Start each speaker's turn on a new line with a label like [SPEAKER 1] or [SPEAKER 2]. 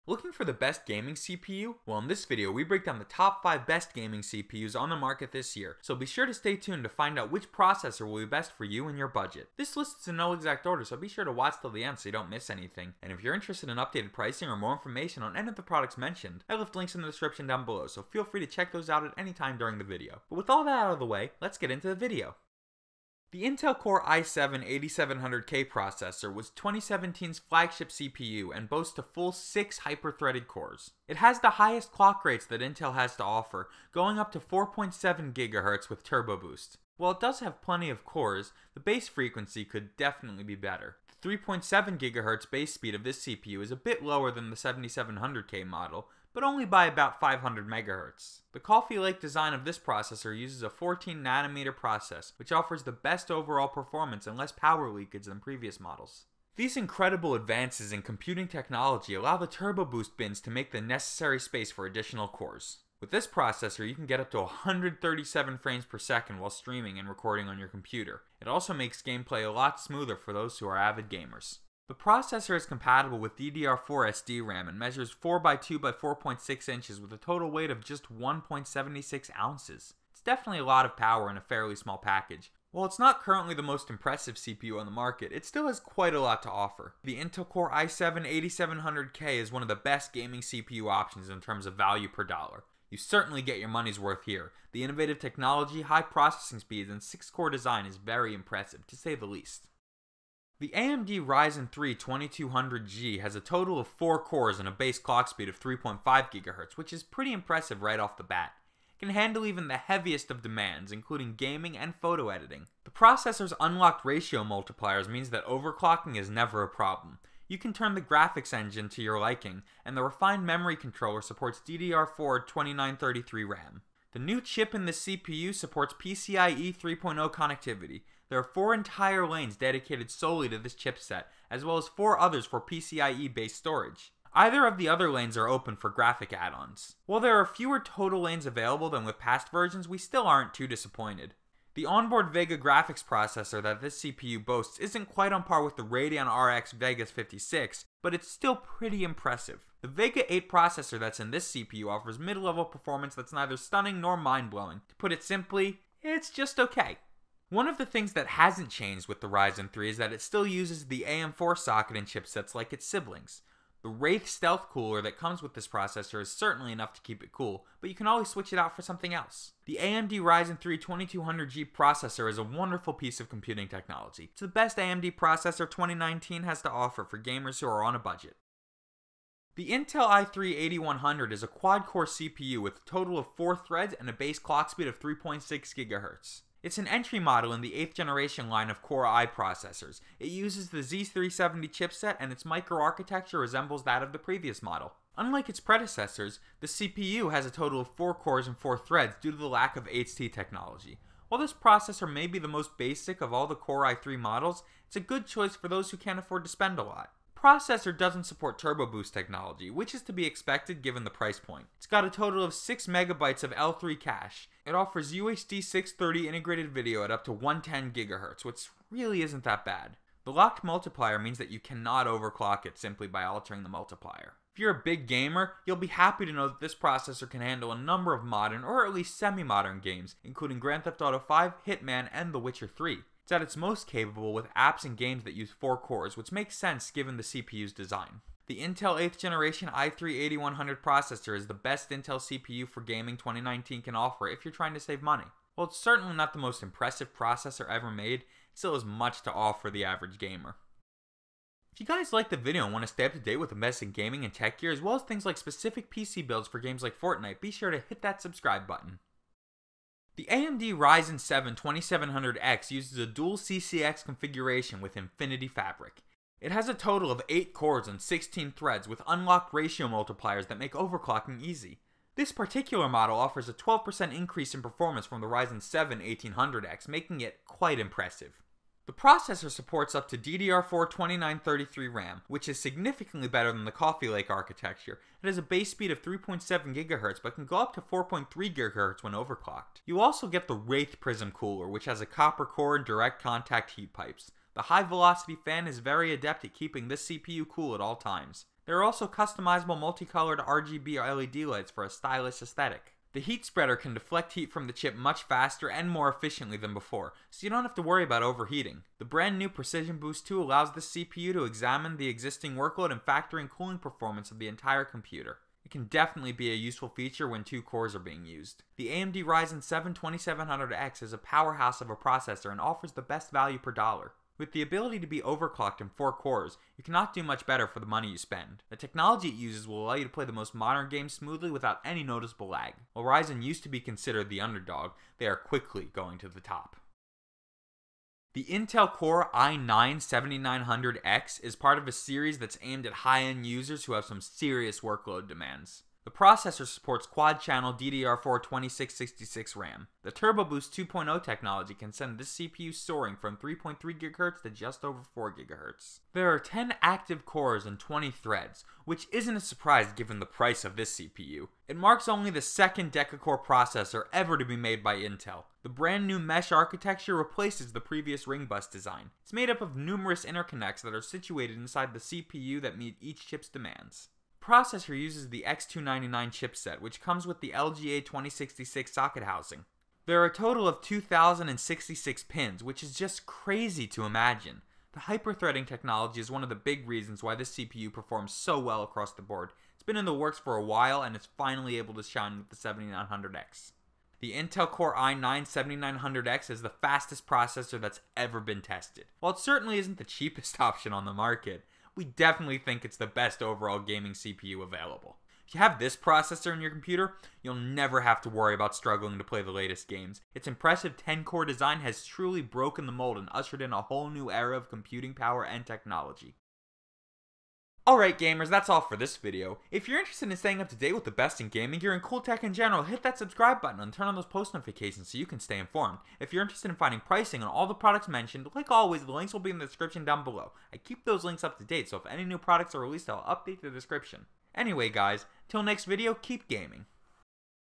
[SPEAKER 1] Looking for the best gaming CPU? Well, in this video, we break down the top 5 best gaming CPUs on the market this year, so be sure to stay tuned to find out which processor will be best for you and your budget. This list is in no exact order, so be sure to watch till the end so you don't miss anything. And if you're interested in updated pricing or more information on any of the products mentioned, I left links in the description down below, so feel free to check those out at any time during the video. But with all that out of the way, let's get into the video. The Intel Core i7-8700K processor was 2017's flagship CPU and boasts a full 6 hyper-threaded cores. It has the highest clock rates that Intel has to offer, going up to 4.7 GHz with Turbo Boost. While it does have plenty of cores, the base frequency could definitely be better. The 3.7 GHz base speed of this CPU is a bit lower than the 7700K model, but only by about 500 MHz. The Coffee Lake design of this processor uses a 14nm process, which offers the best overall performance and less power leakage than previous models. These incredible advances in computing technology allow the Turbo Boost bins to make the necessary space for additional cores. With this processor, you can get up to 137 frames per second while streaming and recording on your computer. It also makes gameplay a lot smoother for those who are avid gamers. The processor is compatible with DDR4 SD-RAM and measures 4x2 by 4.6 inches with a total weight of just 1.76 ounces. It's definitely a lot of power in a fairly small package. While it's not currently the most impressive CPU on the market, it still has quite a lot to offer. The Intel Core i7-8700K is one of the best gaming CPU options in terms of value per dollar. You certainly get your money's worth here. The innovative technology, high processing speeds, and 6-core design is very impressive, to say the least. The AMD Ryzen 3 2200G has a total of 4 cores and a base clock speed of 3.5 GHz, which is pretty impressive right off the bat. It can handle even the heaviest of demands, including gaming and photo editing. The processor's unlocked ratio multipliers means that overclocking is never a problem. You can turn the graphics engine to your liking, and the refined memory controller supports DDR4 2933 RAM. The new chip in the CPU supports PCIe 3.0 connectivity. There are 4 entire lanes dedicated solely to this chipset, as well as 4 others for PCIe-based storage. Either of the other lanes are open for graphic add-ons. While there are fewer total lanes available than with past versions, we still aren't too disappointed. The onboard Vega graphics processor that this CPU boasts isn't quite on par with the Radeon RX Vegas 56, but it's still pretty impressive. The Vega 8 processor that's in this CPU offers mid-level performance that's neither stunning nor mind-blowing. To put it simply, it's just okay. One of the things that hasn't changed with the Ryzen 3 is that it still uses the AM4 socket and chipsets like its siblings. The Wraith stealth cooler that comes with this processor is certainly enough to keep it cool, but you can always switch it out for something else. The AMD Ryzen 3 2200G processor is a wonderful piece of computing technology. It's the best AMD processor 2019 has to offer for gamers who are on a budget. The Intel i3-8100 is a quad-core CPU with a total of 4 threads and a base clock speed of 3.6 GHz. It's an entry model in the 8th generation line of Core i processors. It uses the Z370 chipset and its microarchitecture resembles that of the previous model. Unlike its predecessors, the CPU has a total of 4 cores and 4 threads due to the lack of HT technology. While this processor may be the most basic of all the Core i3 models, it's a good choice for those who can't afford to spend a lot. The processor doesn't support Turbo Boost technology, which is to be expected given the price point. It's got a total of 6 MB of L3 cache. It offers UHD 630 integrated video at up to 110 GHz, which really isn't that bad. The locked multiplier means that you cannot overclock it simply by altering the multiplier. If you're a big gamer, you'll be happy to know that this processor can handle a number of modern or at least semi-modern games, including Grand Theft Auto 5, Hitman, and The Witcher 3. It's at its most capable with apps and games that use 4 cores, which makes sense given the CPU's design. The Intel 8th generation i3-8100 processor is the best Intel CPU for gaming 2019 can offer if you're trying to save money. While it's certainly not the most impressive processor ever made, it still has much to offer the average gamer. If you guys like the video and want to stay up to date with the best in gaming and tech gear, as well as things like specific PC builds for games like Fortnite, be sure to hit that subscribe button. The AMD Ryzen 7 2700X uses a dual CCX configuration with Infinity Fabric. It has a total of 8 cores and 16 threads with unlocked ratio multipliers that make overclocking easy. This particular model offers a 12% increase in performance from the Ryzen 7 1800X, making it quite impressive. The processor supports up to DDR4 2933 RAM, which is significantly better than the Coffee Lake architecture. It has a base speed of 3.7 GHz but can go up to 4.3 GHz when overclocked. You also get the Wraith Prism cooler, which has a copper core and direct contact heat pipes. The high velocity fan is very adept at keeping this CPU cool at all times. There are also customizable multicolored RGB LED lights for a stylish aesthetic. The heat spreader can deflect heat from the chip much faster and more efficiently than before, so you don't have to worry about overheating. The brand new Precision Boost 2 allows this CPU to examine the existing workload and factor in cooling performance of the entire computer. It can definitely be a useful feature when 2 cores are being used. The AMD Ryzen 7 2700X is a powerhouse of a processor and offers the best value per dollar. With the ability to be overclocked in 4 cores, you cannot do much better for the money you spend. The technology it uses will allow you to play the most modern games smoothly without any noticeable lag. While Ryzen used to be considered the underdog, they are quickly going to the top. The Intel Core i9-7900X is part of a series that's aimed at high-end users who have some serious workload demands. The processor supports quad-channel DDR4 2666 RAM. The Turbo Boost 2.0 technology can send this CPU soaring from 3.3 GHz to just over 4 GHz. There are 10 active cores and 20 threads, which isn't a surprise given the price of this CPU. It marks only the second deca-core processor ever to be made by Intel. The brand new mesh architecture replaces the previous ring bus design. It's made up of numerous interconnects that are situated inside the CPU that meet each chip's demands. The processor uses the X299 chipset, which comes with the LGA 2066 socket housing. There are a total of 2066 pins, which is just crazy to imagine. The hyper-threading technology is one of the big reasons why this CPU performs so well across the board. It's been in the works for a while and it's finally able to shine with the 7900X. The Intel Core i9-7900X is the fastest processor that's ever been tested. While it certainly isn't the cheapest option on the market, we definitely think it's the best overall gaming CPU available. If you have this processor in your computer, you'll never have to worry about struggling to play the latest games. Its impressive 10-core design has truly broken the mold and ushered in a whole new era of computing power and technology. Alright gamers, that's all for this video. If you're interested in staying up to date with the best in gaming gear and cool tech in general, hit that subscribe button and turn on those post notifications so you can stay informed. If you're interested in finding pricing on all the products mentioned, like always, the links will be in the description down below. I keep those links up to date, so if any new products are released, I'll update the description. Anyway guys, till next video, keep gaming.